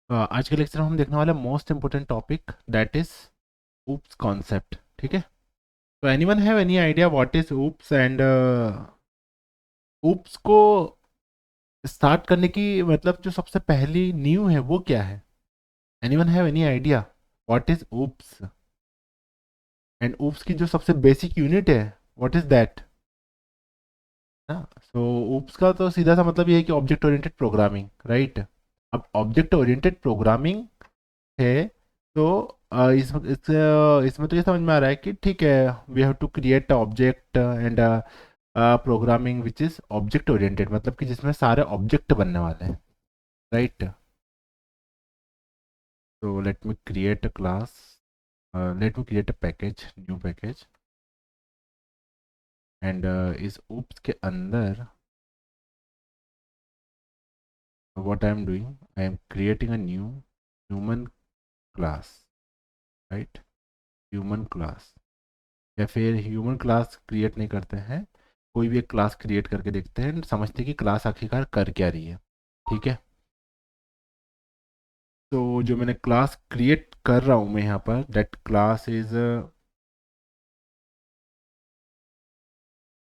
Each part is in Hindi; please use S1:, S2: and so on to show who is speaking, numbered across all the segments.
S1: आज के लेक्चर में हम देखने वाले most important topic that is oops concept. ठीक है, तो anyone have any idea what is oops and oops को स्टार्ट करने की मतलब जो सबसे पहली नींव है वो क्या है? Anyone have any idea what is oops and oops की जो सबसे बेसिक यूनिट है व्हाट इज दैट? ना, सो ऊप्स का तो सीधा सा मतलब ये है कि ऑब्जेक्ट ओरिएंटेड प्रोग्रामिंग, राइट? अब ऑब्जेक्ट ओरिएंटेड प्रोग्रामिंग है तो इसमें तो ये समझ में आ रहा है कि ठीक है, we have to create object and programming which is object oriented, मतलब कि जिसमें सारे ऑब्जेक्ट बनने वाले हैं, राइट? तो let me create a class, let me create a package, new package, and इस oops के अंदर what I am doing, I am creating a new human class, right? Human class, या फिर ह्यूमन क्लास क्रिएट नहीं करते हैं, कोई भी एक क्लास क्रिएट करके देखते हैं, समझते हैं कि क्लास आखिरकार कर क्या रही है। ठीक है, तो जो मैंने क्लास क्रिएट कर रहा हूँ मैं यहाँ पर, that class is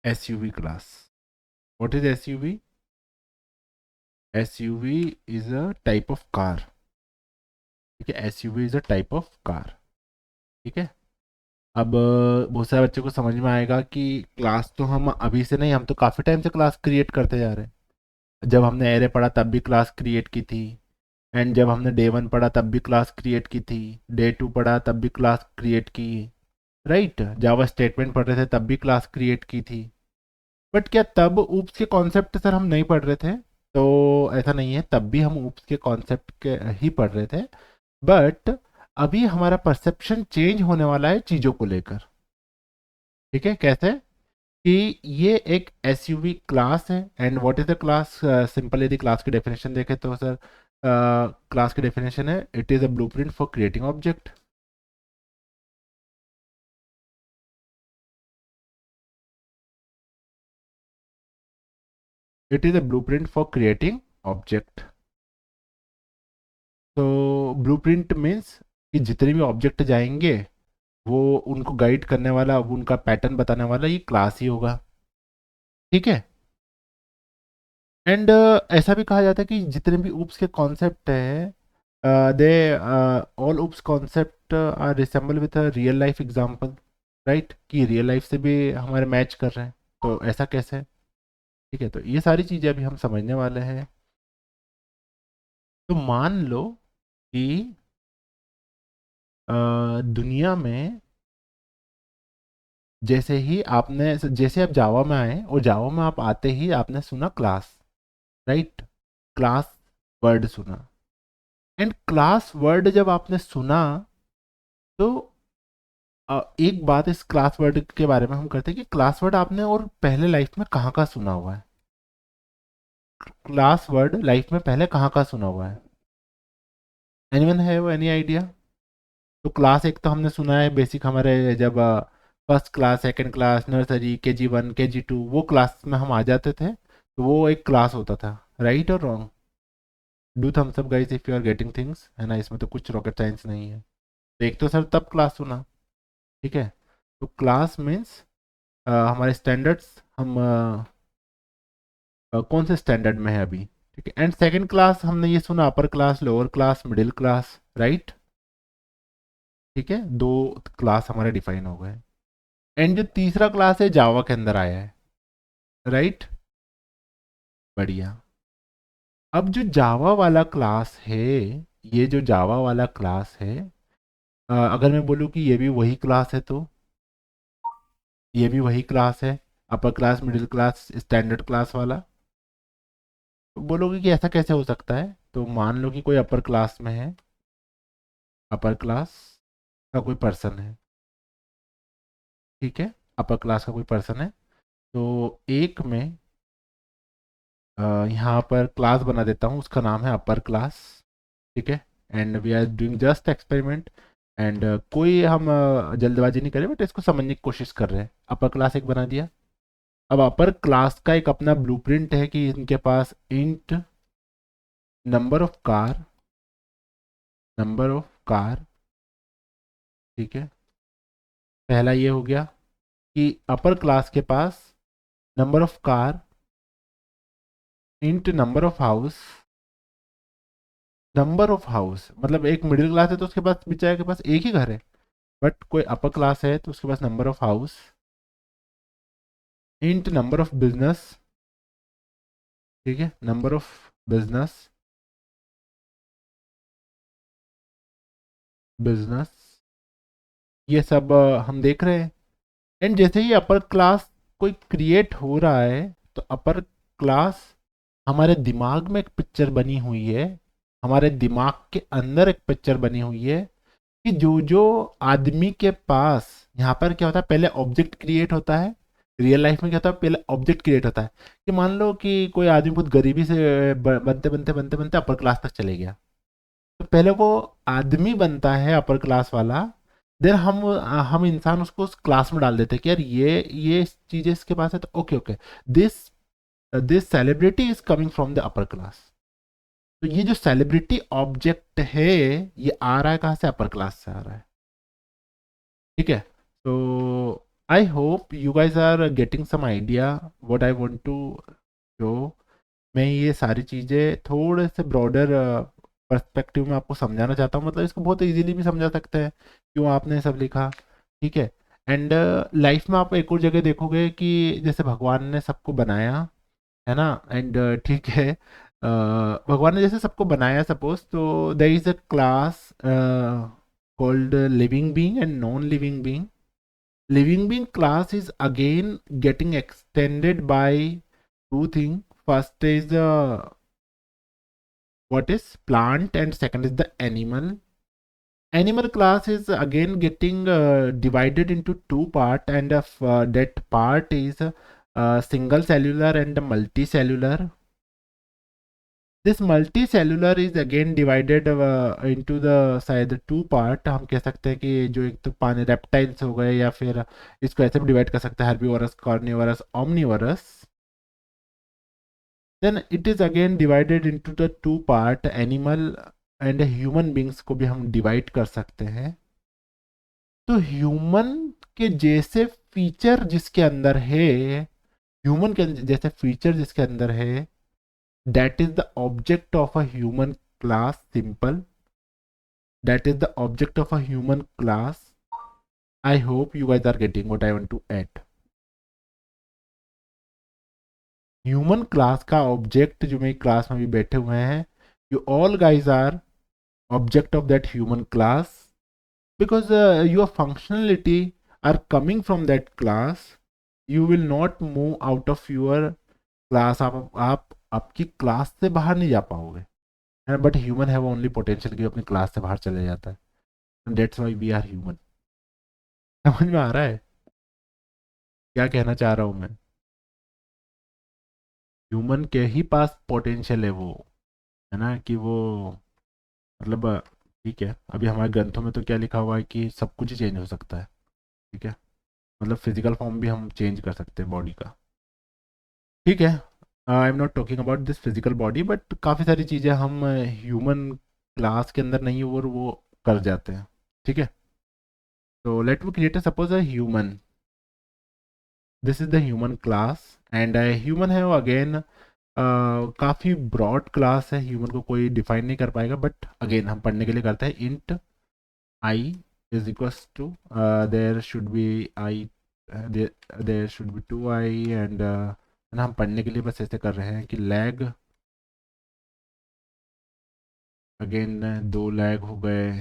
S1: S U V class. What is S U V? S U V is a type of car. ठीक है, S U V is a type of car. ठीक है, अब बहुत सारे बच्चों को समझ में आएगा कि क्लास तो हम अभी से नहीं, हम तो काफ़ी टाइम से क्लास क्रिएट करते जा रहे हैं। जब हमने एरे पढ़ा तब भी क्लास क्रिएट की थी, एंड जब हमने डे वन पढ़ा तब भी क्लास क्रिएट की थी, डे टू पढ़ा तब भी क्लास क्रिएट की, राइट? जावा स्टेटमेंट पढ़ रहे थे तब भी क्लास क्रिएट की थी। बट क्या तब ऊप्स के कॉन्सेप्ट सर हम नहीं पढ़ रहे थे? तो ऐसा नहीं है, तब भी हम ऊप्स के कॉन्सेप्ट के ही पढ़ रहे थे, बट अभी हमारा परसेप्शन चेंज होने वाला है चीज़ों को लेकर। ठीक है, कैसे? कि ये एक एस क्लास है, and what is the class? Simple यदि क्लास की डेफिनेशन देखें तो सर क्लास की डेफिनेशन है it is a blueprint for creating object. It is a blueprint for creating object. तो ब्लूप्रिंट मीन्स कि जितने भी ऑब्जेक्ट जाएंगे वो उनको गाइड करने वाला, वो उनका पैटर्न बताने वाला ये क्लास ही होगा। ठीक है, एंड ऐसा भी कहा जाता है कि जितने भी ऊप्स के कॉन्सेप्ट हैं they all OOPs concept are resemble with a real life example, right? कि रियल लाइफ से भी हमारे मैच कर रहे हैं, तो ऐसा कैसे? ठीक है, तो ये सारी चीज़ें अभी हम समझने वाले हैं। तो मान लो कि दुनिया में जैसे आप जावा में आए और जावा में आप आते ही आपने सुना क्लास, राइट? क्लास वर्ड सुना, एंड क्लास वर्ड जब आपने सुना तो एक बात इस क्लास वर्ड के बारे में हम करते हैं कि क्लास वर्ड आपने और पहले लाइफ में कहाँ का सुना हुआ है? क्लास वर्ड लाइफ में पहले कहाँ का सुना हुआ है? Anyone have any idea? तो क्लास एक तो हमने सुना है बेसिक, हमारे जब first class, second class, nursery, KG1, KG2, वो क्लास में हम आ जाते थे, तो वो एक क्लास होता था, राइट और wrong? Do thumbs up guys if you are getting things, है ना? इसमें तो कुछ रॉकेट साइंस नहीं है। तो एक तो सर तब क्लास सुना, ठीक है? तो क्लास मीन्स हमारे स्टैंडर्ड्स, हम कौन से स्टैंडर्ड में है अभी? ठीक है, एंड सेकंड क्लास हमने ये सुना upper class, lower class, middle class, right? ठीक है, दो क्लास हमारे डिफाइन हो गए, एंड जो तीसरा क्लास है जावा के अंदर आया है, राइट? बढ़िया। अब जो जावा वाला क्लास है, ये जो जावा वाला क्लास है, अगर मैं बोलूँ कि ये भी वही क्लास है तो ये भी वही क्लास है, upper class, middle class, standard class वाला। तो बोलोगे कि ऐसा कैसे हो सकता है? तो मान लो कि कोई अपर क्लास में है, अपर क्लास का कोई पर्सन है, ठीक है? अपर क्लास का कोई पर्सन है, तो एक में यहाँ पर क्लास बना देता हूँ, उसका नाम है अपर क्लास। ठीक है, and we are doing just experiment, and कोई हम जल्दबाजी नहीं करें, बट इसको समझने की कोशिश कर रहे हैं। अपर क्लास एक बना दिया। अब अपर क्लास का एक अपना ब्लूप्रिंट है कि इनके पास int number of car number of car, ठीक है। पहला ये हो गया कि अपर क्लास के पास number of car int number of house. Number of house मतलब एक मिडिल क्लास है तो उसके पास बेचारे के पास एक ही घर है, बट कोई अपर क्लास है तो उसके पास number of house int number of business, ठीक है, नंबर ऑफ बिजनेस, बिजनेस, ये सब हम देख रहे हैं। एंड जैसे ही अपर क्लास कोई क्रिएट हो रहा है तो अपर क्लास हमारे दिमाग में एक पिक्चर बनी हुई है, हमारे दिमाग के अंदर एक पिक्चर बनी हुई है कि जो जो आदमी के पास, यहाँ पर क्या होता है, पहले ऑब्जेक्ट क्रिएट होता है। रियल लाइफ में क्या होता है, पहले ऑब्जेक्ट क्रिएट होता है। कि मान लो कि कोई आदमी बहुत गरीबी से बनते बनते बनते बनते अपर क्लास तक चले गया, तो पहले वो आदमी बनता है अपर क्लास वाला। देन हम इंसान उसको उस क्लास में डाल देते हैं कि यार ये चीजें इसके पास है, तो okay okay, this this celebrity is coming from the upper class. तो ये जो सेलिब्रिटी ऑब्जेक्ट है, ये आ रहा है कहाँ से, अपर क्लास से आ रहा है, ठीक है। तो I hope you guys are getting some idea what I want to show. मैं ये सारी चीज़ें थोड़े से ब्रॉडर पर्सपेक्टिव में आपको समझाना चाहता हूँ, मतलब इसको बहुत इजीली भी समझा सकते हैं क्यों आपने सब लिखा, ठीक है। एंड लाइफ में आप एक और जगह देखोगे कि जैसे भगवान ने सबको बनाया, है ना, एंड ठीक है, भगवान ने जैसे सबको बनाया सपोज, तो there is a class called living being and non living being. Living being class is again getting extended by two things. First is the what is plant and second is the animal. Animal class is again getting divided into two part, and that part is single cellular and multicellular. This multicellular is again divided into the शायद टू पार्ट हम कह सकते हैं कि जो एक तो पानी रेप्टाइल्स हो गए, या फिर इसको ऐसे भी डिवाइड कर सकते हैं, herbivorous, carnivorous, omnivorous. Then it is again divided into the two part animal and human beings को भी हम डिवाइड कर सकते हैं। तो ह्यूमन के जैसे फीचर जिसके अंदर है, ह्यूमन के जैसे फीचर जिसके अंदर है, that is the object of a human class, simple, that is the object of a human class. I hope you guys are getting what I want to add. Human class का ऑब्जेक्ट जो मेरी क्लास में भी बैठे हुए हैं, you all guys are object of that human class, because your functionality are coming from that class. You will not move out of your class, आप आपकी क्लास से बाहर नहीं जा पाओगे, but human have only potential कि अपनी क्लास से बाहर चले जाता है। That's why we are human. समझ में आ रहा है क्या कहना चाह रहा हूँ मैं? ह्यूमन के ही पास पोटेंशियल है वो, है ना, कि वो मतलब ठीक है, अभी हमारे ग्रंथों में तो क्या लिखा हुआ है कि सब कुछ ही चेंज हो सकता है, ठीक है, मतलब फिजिकल फॉर्म भी हम चेंज कर सकते हैं बॉडी का, ठीक है। I am not talking about this physical body, but काफ़ी सारी चीज़ें हम ह्यूमन क्लास के अंदर नहीं और वो कर जाते हैं, ठीक है। तो let me create suppose a human, this is the human class, and human है वो अगेन काफ़ी ब्रॉड क्लास है, ह्यूमन को कोई डिफाइन नहीं कर पाएगा, बट अगेन हम पढ़ने के लिए करते हैं int I is equals to there should be I, there should be two I, and हम पढ़ने के लिए बस ऐसे कर रहे हैं कि लैग, अगेन दो लैग हो गए,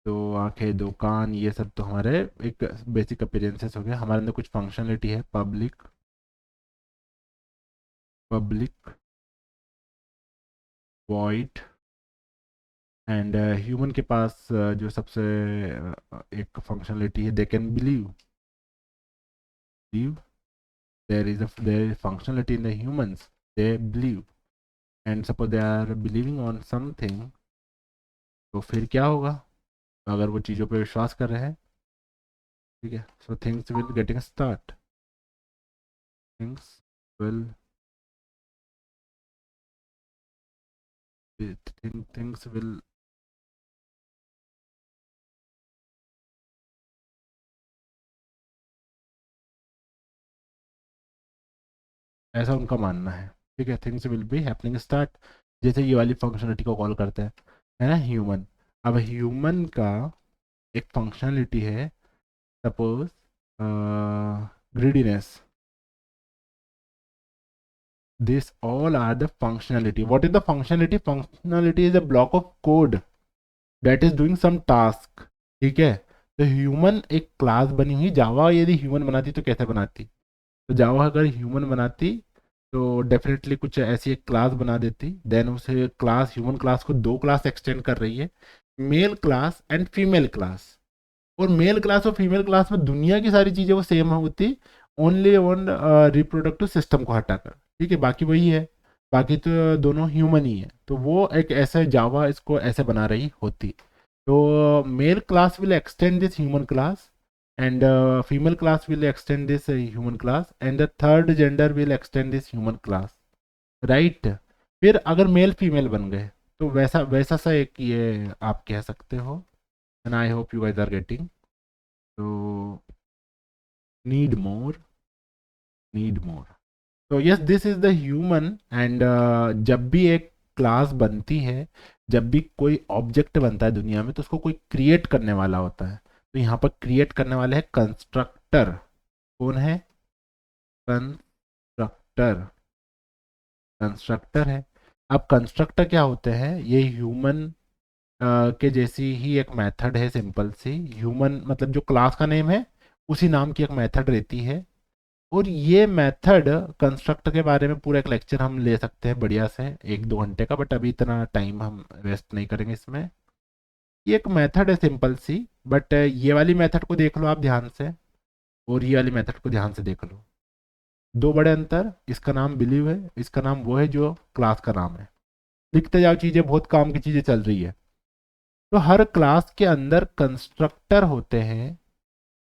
S1: दो आंखें, दो कान, ये सब तो हमारे एक बेसिक अपीयरेंसेस हो गए। हमारे अंदर कुछ फंक्शनलिटी है, public, public void, and human के पास जो सबसे एक फंक्शनलिटी है, they can believe, believe, there is functionality in the humans, they believe, and suppose they are believing on something, तो फिर क्या होगा अगर वो चीज़ों पे विश्वास कर रहे हैं, ठीक है, so things will getting start, things will things will ऐसा उनका मानना है। ठीक है, things will be happening start, जैसे ये वाली फंक्शनलिटी को कॉल करते हैं, है ना, ह्यूमन। अब ह्यूमन का एक फंक्शनलिटी है, suppose greediness, this all are the functionality. What is the functionality? Functionality is a block of code that is doing some task। ठीक है, तो ह्यूमन एक क्लास बनी हुई, जावा यदि ह्यूमन बनाती तो कैसे बनाती? तो जावा अगर ह्यूमन बनाती तो डेफिनेटली कुछ ऐसी एक क्लास बना देती, देन उसे क्लास, ह्यूमन क्लास को दो क्लास एक्सटेंड कर रही है, male class and female class. और मेल क्लास और फीमेल क्लास में दुनिया की सारी चीज़ें वो सेम होती, ओनली वन रिप्रोडक्टिव सिस्टम को हटाकर। ठीक है, बाकी वही है, बाकी तो दोनों ह्यूमन ही है। तो वो एक ऐसे जावा इसको ऐसे बना रही होती। तो male class will extend this human class and female class will extend this human class and the third gender will extend this human class, right? फिर अगर मेल फीमेल बन गए तो वैसा वैसा सा एक ये आप कह सकते हो, and I hope you guys are getting. तो नीड मोर, नीड मोर। तो yes, this is the human and जब भी एक क्लास बनती है, जब भी कोई ऑब्जेक्ट बनता है दुनिया में, तो उसको कोई क्रिएट करने वाला होता है। तो यहाँ पर क्रिएट करने वाले है कंस्ट्रक्टर। कौन है? कंस्ट्रक्टर, कंस्ट्रक्टर है। अब कंस्ट्रक्टर क्या होते हैं? ये ह्यूमन के जैसी ही एक मेथड है, सिंपल सी। ह्यूमन मतलब जो क्लास का नेम है उसी नाम की एक मेथड रहती है। और ये मेथड कंस्ट्रक्ट के बारे में पूरा एक लेक्चर हम ले सकते हैं बढ़िया से, 1-2 घंटे का, बट अभी इतना टाइम हम वेस्ट नहीं करेंगे इसमें। ये एक मेथड है सिंपल सी, बट ये वाली मेथड को देख लो आप ध्यान से, और ये वाली मेथड को ध्यान से देख लो। दो बड़े अंतर, इसका नाम बिलीव है, इसका नाम वो है जो क्लास का नाम है। लिखते जाओ, चीज़ें बहुत काम की चीज़ें चल रही है। तो हर क्लास के अंदर कंस्ट्रक्टर होते हैं,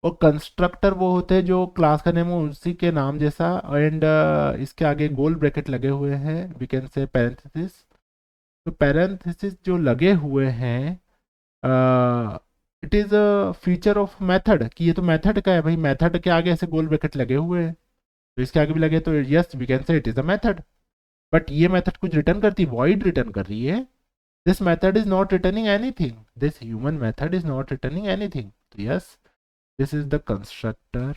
S1: और कंस्ट्रक्टर वो होते हैं जो क्लास का नेम हो उसी के नाम जैसा, एंड इसके आगे गोल ब्रैकेट लगे हुए हैं, वी कैन से पैरेंथेसिस। तो पैरेंथेसिस जो लगे हुए हैं, it is a feature of method, कि ये तो मेथड का है भाई, मेथड के आगे ऐसे गोल ब्रैकेट लगे हुए हैं, तो इसके आगे भी लगे, तो yes we can say it is a method. But ये मेथड कुछ रिटर्न करती, वॉइड रिटर्न कर रही है। This method is not returning anything, this human method is not returning anything. तो yes, this is the constructor,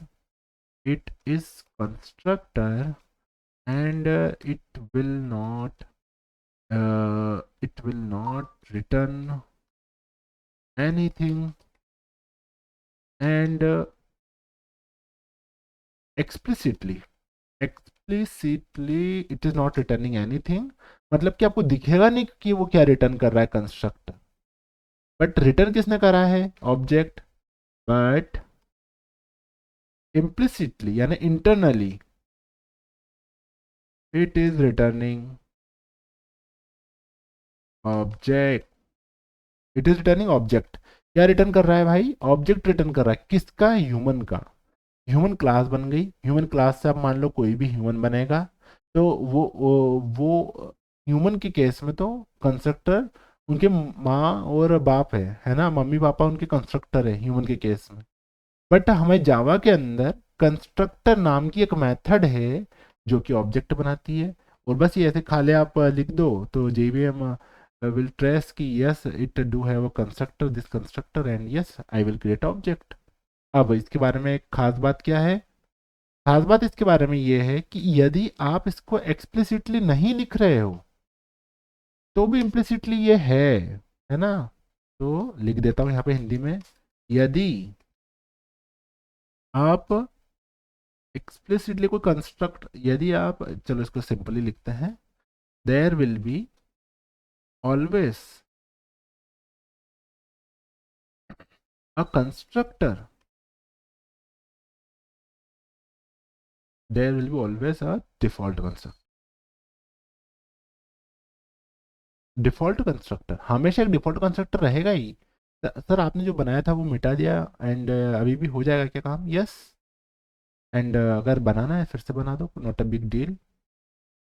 S1: it is constructor, and it will not return anything, and explicitly it is not returning anything, मतलब कि आपको दिखेगा नहीं कि वो क्या रिटर्न कर रहा है कंस्ट्रक्टर, बट रिटर्न किसने करा है? ऑब्जेक्ट। बट इम्प्लिसिटली यानी internally it is returning object, it is returning object. क्या रिटर्न कर रहा है भाई? ऑब्जेक्ट रिटर्न कर रहा है। किसका? ह्यूमन का। ह्यूमन क्लास बन गई, ह्यूमन क्लास से आप मान लो कोई भी ह्यूमन बनेगा, तो वो ह्यूमन के केस में तो कंस्ट्रक्टर उनके माँ और बाप है ना, मम्मी पापा उनके कंस्ट्रक्टर है ह्यूमन के केस में। बट हमें जावा के अंदर कंस्ट्रक्टर नाम की एक मेथड है जो कि ऑब्जेक्ट बनाती है, और बस ये ऐसे खाली आप लिख दो तो JVM will trace कि yes it do have a constructor, this constructor, and yes I will create object। अब इसके बारे में एक खास बात क्या है? खास बात इसके बारे में ये है कि यदि आप इसको एक्सप्लिसिटली नहीं लिख रहे हो तो भी इम्प्लिसिटली ये है ना। तो लिख देता हूँ यहाँ पे हिंदी में, यदि आप एक्सप्लिसिटली कोई कंस्ट्रक्ट, यदि आप, चलो इसको सिंपली लिखते हैं, there will be always a constructor, there will be always a default constructor. Default constructor, हमेशा एक डिफॉल्ट कंस्ट्रक्टर रहेगा ही। सर आपने जो बनाया था वो मिटा दिया, एंड अभी भी हो जाएगा क्या काम? यस, एंड अगर बनाना है फिर से बना दो, not a big deal.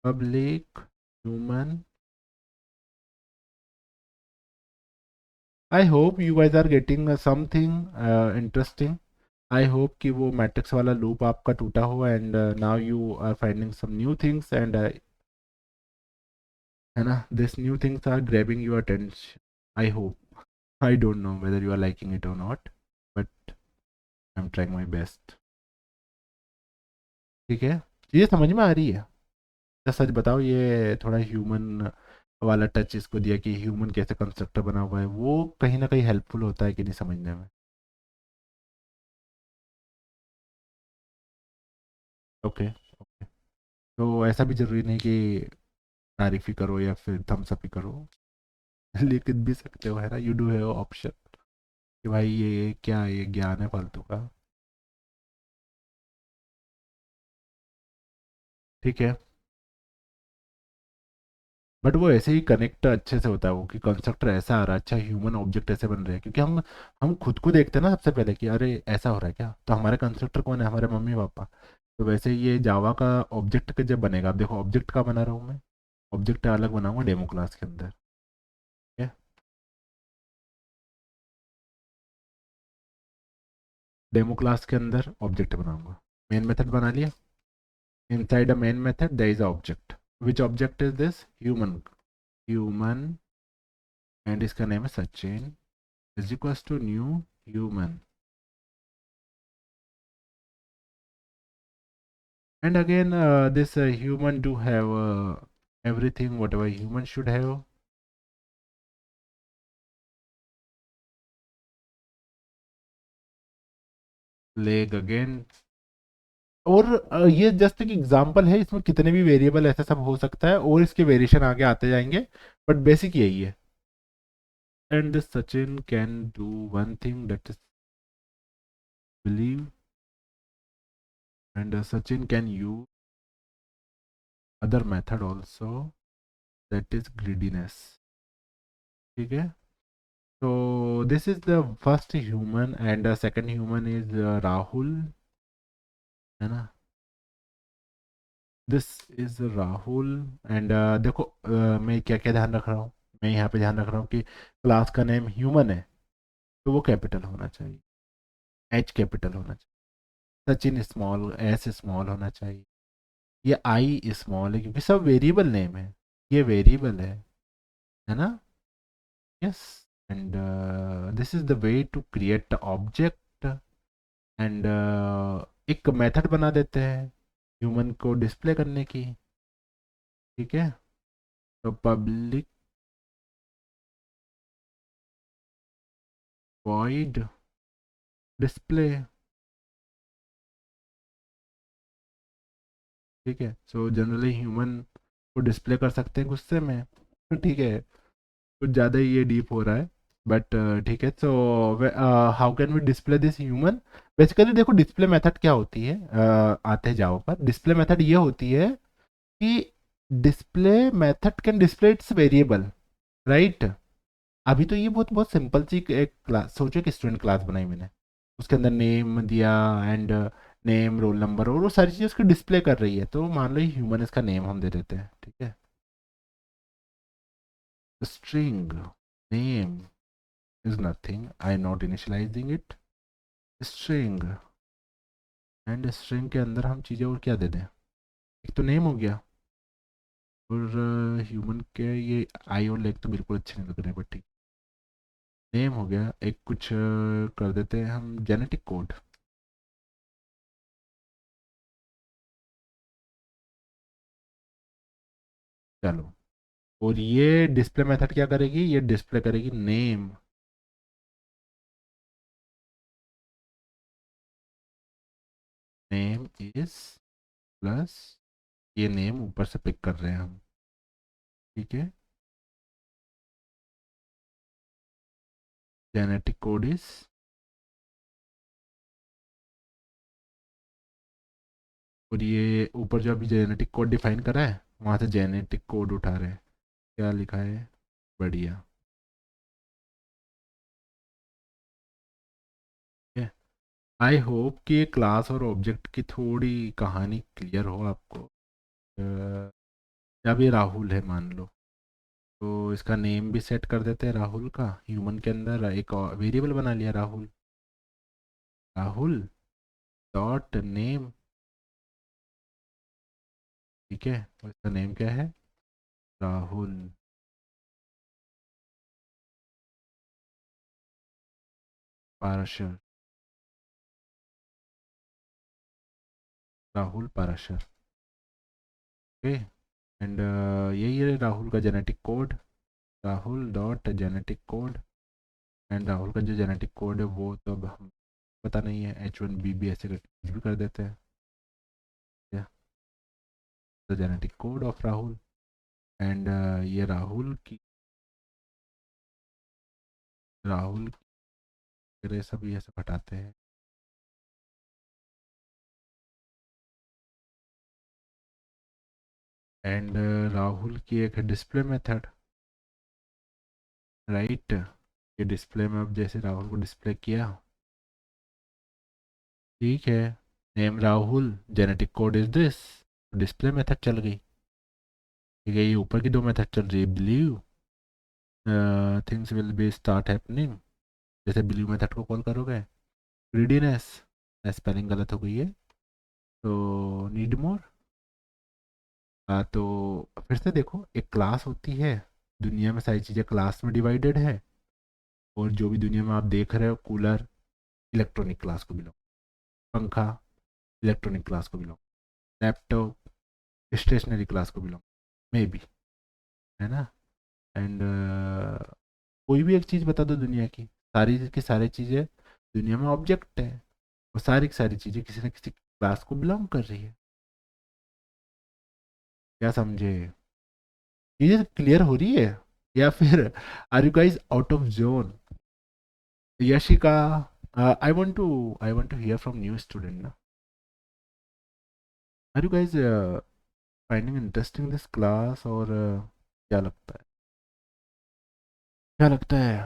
S1: Public human, I hope you guys are getting something interesting. I hope कि वो मैट्रिक्स वाला लूप आपका टूटा हो and now you are finding some new things and है ना, this new things are grabbing your attention, I hope. I don't know whether you are liking it or not, but I am trying my best. ठीक है, ये समझ में आ रही है? तो सच बताओ, ये थोड़ा ह्यूमन वाला टच इसको दिया कि ह्यूमन कैसे कंस्ट्रक्टर बना हुआ है, वो कहीं ना कहीं हेल्पफुल होता है कि नहीं समझने में. Okay okay. तो ऐसा भी ज़रूरी नहीं कि तारीफ ही करो या फिर थम्स अप ही करो. लिख भी सकते हो, है ना, यू डू हैव ऑप्शन कि भाई ये क्या, ये ज्ञान है फालतू का. ठीक है, बट वो ऐसे ही कनेक्ट अच्छे से होता है वो कि कंस्ट्रक्टर ऐसा आ रहा है, अच्छा ह्यूमन ऑब्जेक्ट ऐसे बन रहे हैं, क्योंकि हम खुद को देखते हैं ना सबसे पहले कि अरे ऐसा हो रहा है क्या, तो हमारे कंस्ट्रक्टर कौन है, हमारे मम्मी पापा. तो वैसे ही ये जावा का ऑब्जेक्ट के जब बनेगा, अब देखो ऑब्जेक्ट का बना रहा हूँ मैं, ऑब्जेक्ट अलग बनाऊंगा डेमो क्लास के अंदर. ठीक है, डेमो क्लास के अंदर ऑब्जेक्ट बनाऊंगा. मेन मेथड बना लिया. Inside a main method there is a object. Which object is this? Human. Human and इसका नेम है Sachin is equals to new human. And again, this human do have everything whatever human should have. Leg again. और ये जस्ट एक एग्जांपल है, इसमें कितने भी वेरिएबल ऐसा सब हो सकता है और इसके वेरिएशन आगे आते जाएंगे, बट बेसिक यही है. And Sachin can do one thing that is believe, and Sachin can use other method also that is greediness. ठीक है, तो this is the first human and second human is Rahul, है ना. दिस इज राहुल एंड देखो मैं क्या क्या ध्यान रख रहा हूँ. मैं यहाँ पे ध्यान रख रहा हूँ कि क्लास का नेम ह्यूमन है, तो वो कैपिटल होना चाहिए, एच कैपिटल होना चाहिए. सचिन स्मॉल, एस स्मॉल होना चाहिए. ये आई स्मॉल है क्योंकि सब वेरिएबल नेम है, ये वेरिएबल है ना. Yes. And this is the way to create the object and एक मेथड बना देते हैं ह्यूमन को डिस्प्ले करने की. ठीक है, तो पब्लिक void डिस्प्ले. ठीक है, सो जनरली ह्यूमन को डिस्प्ले कर सकते हैं गुस्से में. ठीक है, कुछ ज़्यादा ही ये डीप हो रहा है, बट ठीक है. So how can we display this human? Basically देखो डिस्प्ले मेथड क्या होती है, आते हैं जाओ पर. डिस्प्ले मेथड ये होती है कि display method can display it's variable, right. अभी तो ये बहुत बहुत सिंपल सी एक क्लास सोचो कि स्टूडेंट क्लास बनाई मैंने, उसके अंदर नेम दिया एंड नेम रोल नंबर और वो सारी चीज़ उसकी डिस्प्ले कर रही है, तो मान लो ह्यूमन इसका नेम हम दे देते हैं. ठीक है, string name is nothing, I not initialising it. String and string के अंदर हम चीज़ें और क्या दे दें, एक तो नेम हो गया और ह्यूमन के ये आई और लेग तो बिल्कुल अच्छे नहीं लग रहे, बट ठीक. नेम हो गया, एक कुछ कर देते हैं हम जेनेटिक कोड. चलो, और ये डिस्प्ले मेथड क्या करेगी, ये डिस्प्ले करेगी नेम. नेम इज प्लस, ये नेम ऊपर से पिक कर रहे हैं हम. ठीक है, जेनेटिक कोड इज, और ये ऊपर जो अभी जेनेटिक कोड डिफाइन करा है वहाँ से जेनेटिक कोड उठा रहे हैं. क्या लिखा है, बढ़िया. आई होप कि ये क्लास और ऑब्जेक्ट की थोड़ी कहानी क्लियर हो आपको. अब ये राहुल है मान लो, तो इसका नेम भी सेट कर देते हैं राहुल का. ह्यूमन के अंदर एक वेरिएबल बना लिया राहुल. राहुल डॉट नेम, ठीक है, और इसका नेम क्या है, राहुल पाराशर, राहुल पाराशर, ओके। एंड यही है राहुल का genetic code, Rahul dot genetic code. And Rahul का जो जेनेटिक कोड है वो तो अब हम पता नहीं है, H1B ऐसे करके कुछ भी कर देते हैं, the genetic code of Rahul. And ये राहुल की सब ये सब हटाते हैं। एंड राहुल की एक डिस्प्ले मेथड, राइट, ये डिस्प्ले में अब जैसे राहुल को डिस्प्ले किया, ठीक है, name Rahul, genetic code is this, display method चल गई, ठीक है। ये ऊपर की दो मेथड चल रही है, believe things will be start happening, जैसे बिलीव मेथड को कॉल करोगे, ग्रीडीनेस, स्पेलिंग गलत हो गई है, तो नीड मोर। तो फिर से देखो, एक क्लास होती है, दुनिया में सारी चीज़ें क्लास में डिवाइडेड है, और जो भी दुनिया में आप देख रहे हो, कूलर इलेक्ट्रॉनिक क्लास को बिलोंग, पंखा इलेक्ट्रॉनिक क्लास को बिलोंग, लैपटॉप स्टेशनरी क्लास को बिलोंग, मे बी, है ना। एंड कोई भी एक चीज़ बता दो दुनिया की सारी चीज़ें दुनिया में ऑब्जेक्ट है, और सारी की सारी चीज़ें किसी न किसी क्लास को बिलोंग कर रही है, क्या समझे, चीज़ें क्लियर हो रही है, या फिर are you guys out of zone. Yashika, I want to hear from new student ना, are you guys finding interesting this class, और क्या लगता है, क्या लगता है,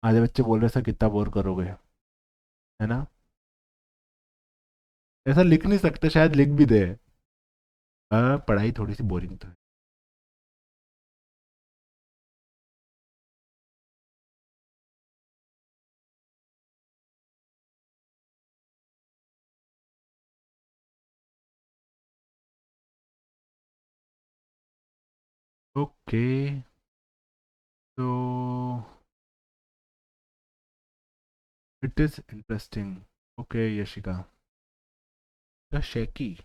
S1: आधे बच्चे बोल रहे सर कितना बोर करोगे, है ना, ऐसा लिख नहीं सकते, शायद लिख भी दे, पढ़ाई थोड़ी सी बोरिंग तो है। ओके, तो it is interesting, okay Yashika, shaky,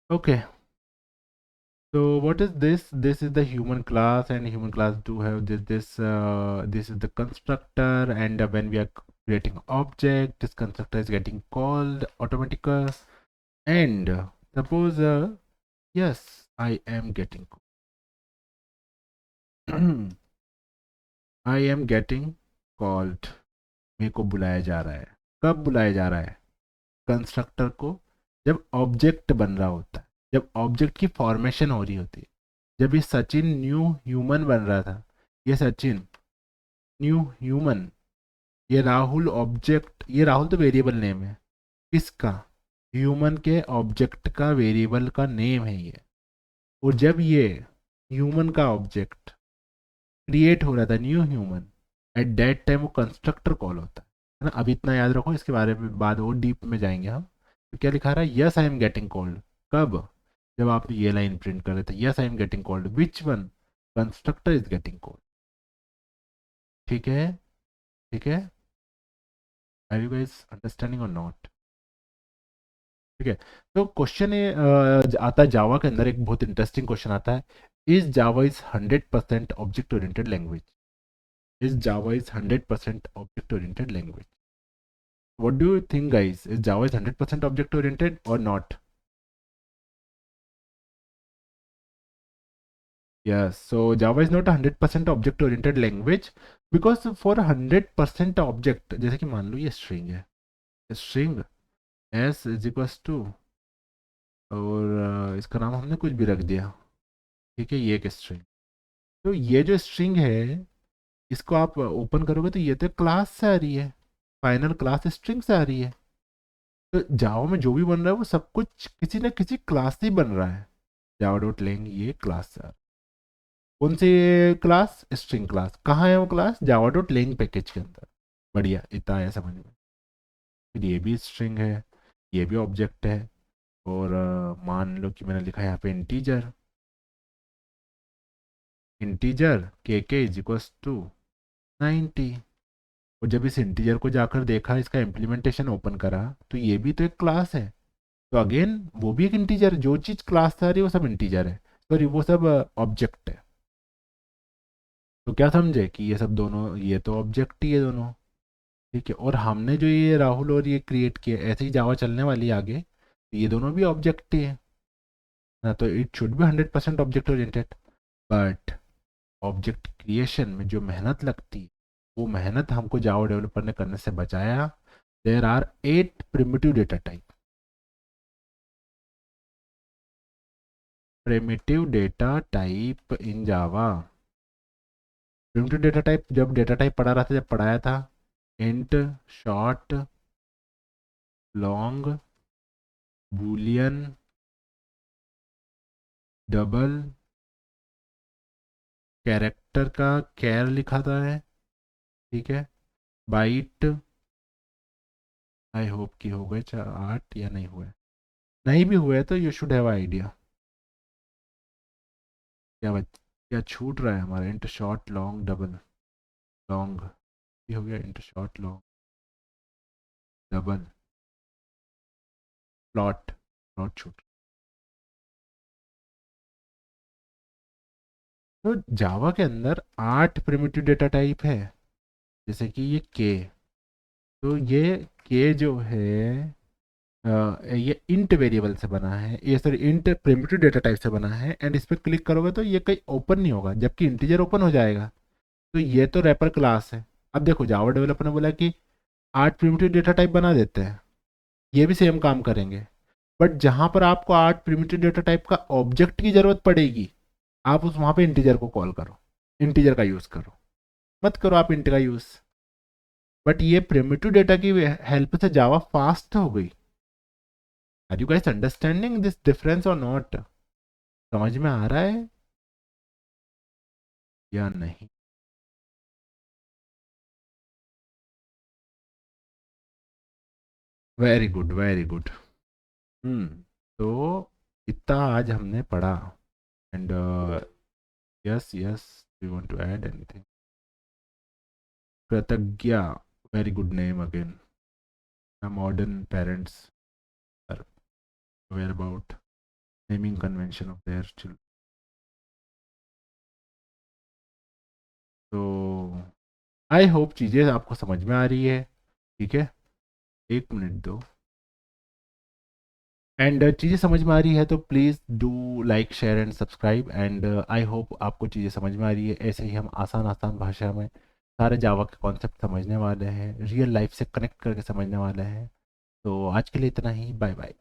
S1: okay. So what is this? This is the human class, and human class do have this is the constructor, and when we are creating object, this constructor is getting called automatica. And suppose yes, I am getting I am getting called, मेरे को बुलाया जा रहा है, कब बुलाया जा रहा है, कंस्ट्रक्टर को जब ऑब्जेक्ट बन रहा होता है, जब ऑब्जेक्ट की फॉर्मेशन हो रही होती है, जब ये सचिन न्यू ह्यूमन बन रहा था, ये सचिन न्यू ह्यूमन, ये राहुल ऑब्जेक्ट, ये राहुल तो वेरिएबल नेम है, किसका, ह्यूमन के ऑब्जेक्ट का वेरिएबल का नेम है ये, और जब ये ह्यूमन का ऑब्जेक्ट क्रिएट हो रहा था, new human, at that time वो कंस्ट्रक्टर कॉल होता है ना। अभी इतना याद रखो, इसके बारे में बाद और डीप में जाएंगे हम। तो क्या लिखा रहा है, yes I am getting called, कब, जब आप ये लाइन प्रिंट कर रहे थे, yes I am getting called, which one, constructor is getting called, ठीक है, ठीक है, आर यू गाइस अंडरस्टैंडिंग और नॉट, ठीक है। तो क्वेश्चन ये आता है जावा के अंदर, एक बहुत इंटरेस्टिंग क्वेश्चन आता है, is Java is 100% object oriented language, is Java is 100% object oriented language, what do you think guys, is java is 100% object oriented or not? Yes, so java is not a 100% object oriented language, because for a 100% object, जैसे कि मान लो ये string है, string s is equals to, और इसका नाम हमने कुछ भी रख दिया, ठीक है, ये एक string, तो ये जो string है, इसको आप ओपन करोगे तो ये तो क्लास से आ रही है, फाइनल क्लास स्ट्रिंग से आ रही है, तो जावा में जो भी बन रहा है वो सब कुछ किसी न किसी क्लास से ही बन रहा है, जावा डॉट लैंग ये क्लास से आ रहा है। कौन सी क्लास? String class. कहाँ है वो class? Java dot lang package के अंदर। बढ़िया, इतना आया समझ में। फिर ये भी स्ट्रिंग है, ये भी ऑब्जेक्ट है। और मान लो कि मैंने लिखा है यहाँ पे इंटीजर। इंटीजर के इज इक्वल्स टू 90। और जब इस इंटीजर को जाकर देखा, इसका इम्प्लीमेंटेशन ओपन करा, तो ये भी तो एक क्लास है। तो अगेन वो भी एक इंटीजर, जो चीज़ क्लास से आ रही है वो सब इंटीजर है, सॉरी वो सब ऑब्जेक्ट है। तो क्या समझे कि ये सब दोनों, ये तो ऑब्जेक्ट ही है दोनों। ठीक है, और हमने जो ये राहुल और ये क्रिएट किया, ऐसे ही जावा चलने वाली है आगे, तो ये दोनों भी ऑब्जेक्ट ही है ना। तो it should be 100% object oriented. But object creation में जो मेहनत लगती है, वो मेहनत हमको जावा डेवलपर ने करने से बचाया। There are 8 primitive data type. Primitive data type in Java. Primitive data type जब डेटा टाइप पढ़ा रहा था, जब पढ़ाया था, int, short, long, boolean, double, character का कैर लिखा था है। ठीक है, बाइट। आई होप कि हो गए 8 या नहीं हुए। नहीं भी हुए तो यू शुड हैव आइडिया। क्या छूट रहा है हमारा? Int, short, long, double. Long ये हो गया, int, short, long, double, plot. Plot छूट। तो जावा के अंदर 8 प्रिमिटिव डेटा टाइप है। जैसे कि ये के, तो ये के जो है ये इंट वेरिएबल से बना है, ये sorry int primitive data type से बना है। एंड इस पर क्लिक करोगे तो ये कहीं ओपन नहीं होगा, जबकि इंटीजर ओपन हो जाएगा। तो ये तो रैपर क्लास है। अब देखो, जावा डेवलपर ने बोला कि 8 प्रिमिटिव डेटा टाइप बना देते हैं, ये भी सेम काम करेंगे। बट जहाँ पर आपको 8 प्रिमिटिव डेटा टाइप का ऑब्जेक्ट की जरूरत पड़ेगी, आप उस वहाँ पे इंटीजर को कॉल करो, इंटीजर का यूज़ करो। मत करो आप इंट का यूज़। बट ये प्रिमिटिव डेटा की हेल्प से जावा फास्ट हो गई। Are you guys understanding this difference or not? समझ में आ रहा है या नहीं? Very good, very good. Hmm. तो इतना आज हमने पढ़ा। And yes yes, we want to add anything? Kritagya, very good name again. Modern parents are aware about naming convention of their children. तो आई होप चीज़ें आपको समझ में आ रही है। ठीक है, एक मिनट दो। एंड चीज़ें समझ में आ रही है तो please do like, share and subscribe. And I hope आपको चीज़ें समझ में आ रही है। ऐसे ही हम आसान आसान भाषा में सारे जावा के कॉन्सेप्ट समझने वाले हैं, रियल लाइफ से कनेक्ट करके समझने वाले हैं। तो आज के लिए इतना ही, बाय बाय।